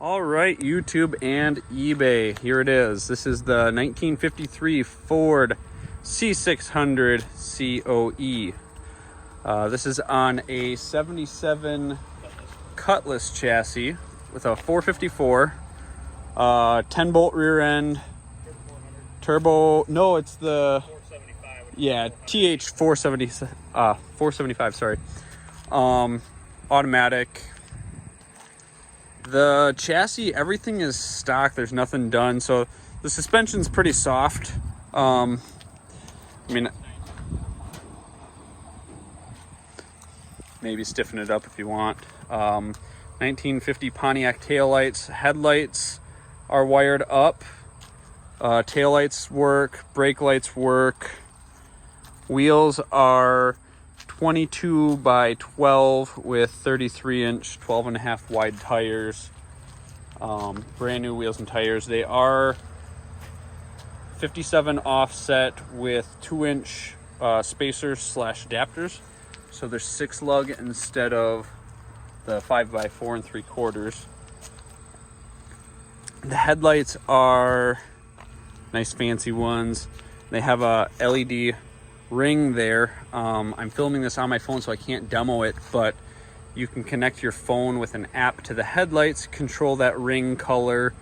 All right, YouTube and eBay, here it is. This is the 1953 Ford C600 COE. This is on a 77 Cutlass chassis with a 454, 10 bolt rear end, turbo, no, it's the, yeah, TH 475, sorry. Automatic. The chassis, everything is stock. There's nothing done. So the suspension's pretty soft. I mean, maybe stiffen it up if you want. 1950 Pontiac taillights. Headlights are wired up. Taillights work. Brake lights work. Wheels are 22 by 12 with 33-inch, 12.5 wide tires. Brand new wheels and tires. They are 57 offset with 2-inch spacers / adapters. So they're 6 lug instead of the 5x4 3/4. The headlights are nice fancy ones. They have a LED ring there. I'm filming this on my phone, so I can't demo it, but you can connect your phone with an app to the headlights, control that ring color.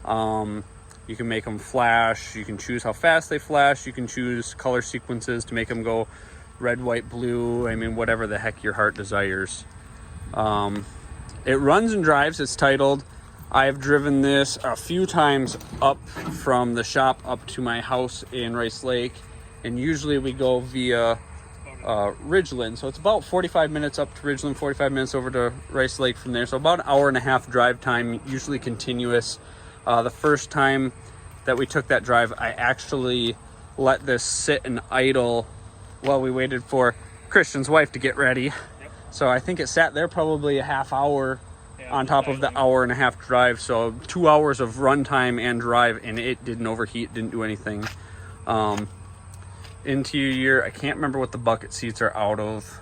You can make them flash. You can choose how fast they flash. You can choose color sequences to make them go red, white, blue. I mean, whatever the heck your heart desires. It runs and drives. It's titled. I've driven this a few times up from the shop up to my house in Rice Lake. And usually we go via Ridgeland. So it's about 45 minutes up to Ridgeland, 45 minutes over to Rice Lake from there. So about an hour and a half drive time, usually continuous. The first time that we took that drive, I actually let this sit and idle while we waited for Christian's wife to get ready. Yep. So I think it sat there probably a half hour on top of the hour and a half drive. So 2 hours of runtime and drive, and it didn't overheat, didn't do anything. Interior, I can't remember what the bucket seats are out of.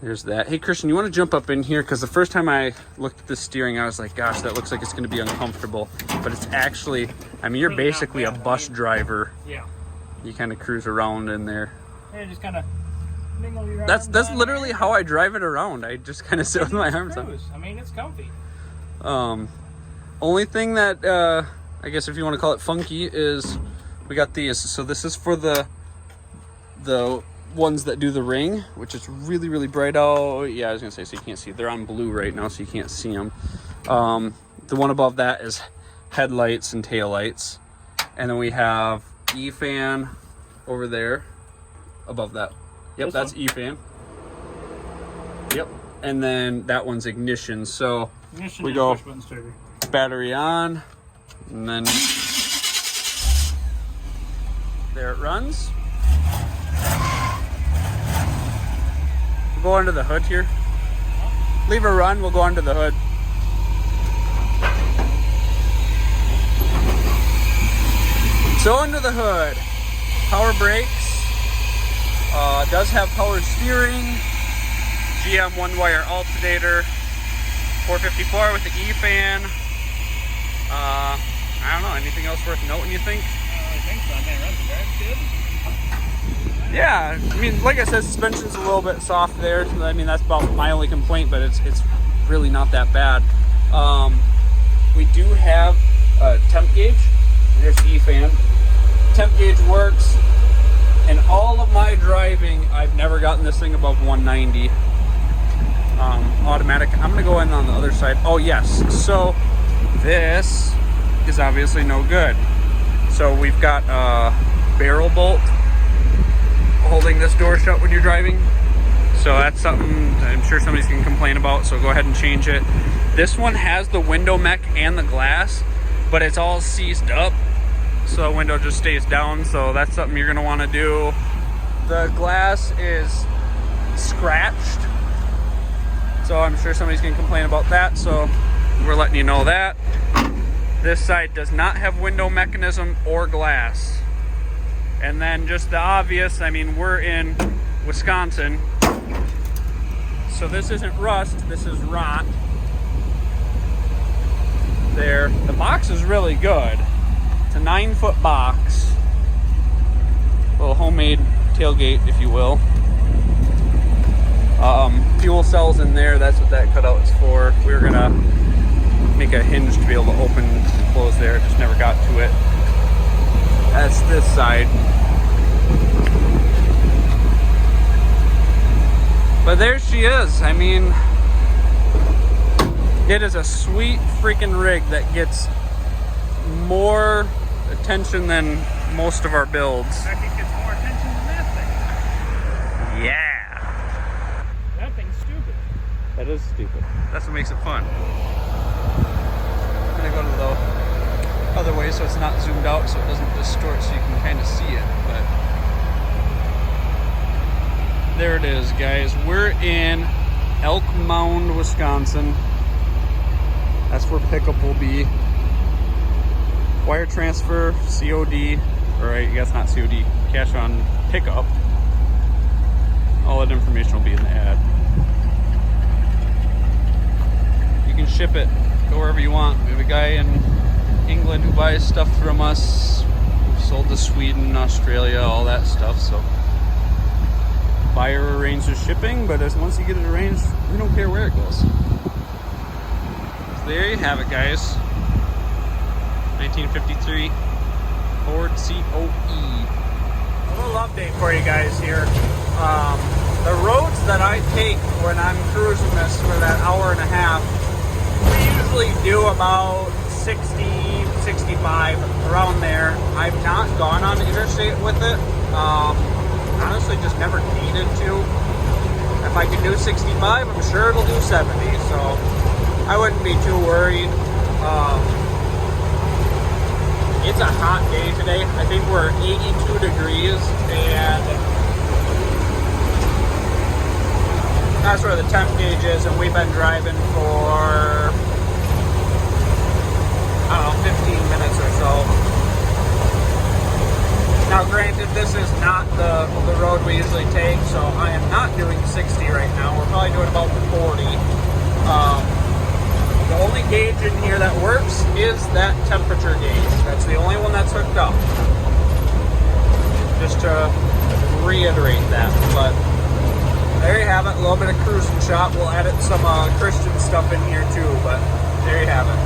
There's that. Hey Christian, you want to jump up in here? Because the first time I looked at the steering, I was like, gosh, that looks like it's going to be uncomfortable. But it's actually, I mean, you're really basically a bus driver. Yeah. You kind of cruise around in there. Yeah, just kind of mingle your arms. That's literally how I drive it around. I just kind of sit with my arms up. I mean, it's comfy. Only thing that, I guess if you want to call it funky, is we got these. So this is for the ones that do the ring, which is really, really bright out. Yeah, I was gonna say, so you can't see. They're on blue right now, so you can't see them. The one above that is headlights and taillights. And then we have E-fan over there above that. Yep, that's E-fan. Yep. And then that one's ignition. So we go battery on, and then there it runs. We'll go under the hood here. Leave her run, we'll go under the hood. So under the hood, power brakes, does have power steering, GM 1-wire alternator, 454 with the E-fan. I don't know, anything else worth noting, you think? Yeah, I mean, like I said, suspension's a little bit soft there. I mean, that's about my only complaint, but it's really not that bad. We do have a temp gauge. There's the E-fan. Temp gauge works. In all of my driving, I've never gotten this thing above 190. Automatic. I'm gonna go in on the other side. Oh yes, so this is obviously no good. So we've got a barrel bolt holding this door shut when you're driving. So that's something I'm sure somebody's gonna complain about, so go ahead and change it. This one has the window mech and the glass, but it's all seized up. So the window just stays down, so that's something you're gonna wanna do. The glass is scratched, so I'm sure somebody's gonna complain about that, so we're letting you know that. This side does not have window mechanism or glass. And then just the obvious, I mean, we're in Wisconsin, so this isn't rust, this is rot. there. The box is really good. It's a 9-foot box. A little homemade tailgate, if you will. Fuel cells in there. That's what that cutout is for. We were gonna make a hinge to be able to open and close there. Just never got to it. That's this side. But there she is. I mean, it is a sweet freaking rig that gets more attention than most of our builds. In fact, it gets more attention than that thing. Yeah. That thing's stupid. That is stupid. That's what makes it fun. I'm gonna go to the other way so it's not zoomed out so it doesn't distort so you can kind of see it. But there it is, guys. We're in Elk Mound, Wisconsin. That's where pickup will be. Wire transfer, COD, or I guess not COD, cash on pickup. All that information will be in the ad. You can ship it, go wherever you want. We have a guy in England who buys stuff from us. We've sold to Sweden, Australia, all that stuff. So buyer arranges shipping, but once you get it arranged, we don't care where it goes. So there you have it, guys. 1953 Ford COE. A little update for you guys here. The roads that I take when I'm cruising this for that hour and a half, we usually do about 60, 65, around there. I've not gone on the interstate with it. Honestly, just never needed to. If I can do 65, I'm sure it'll do 70, so I wouldn't be too worried. It's a hot day today. I think we're 82 degrees, and that's where the temp gauge is, and we've been driving for, I don't know, 15 minutes or so. Now granted, this is not the road we usually take, so I am not doing 60 right now. We're probably doing about 40. The only gauge in here that works is that temperature gauge. That's the only one that's hooked up. Just to reiterate that. But there you have it, a little bit of cruising shot. We'll edit some Christian stuff in here too, but there you have it.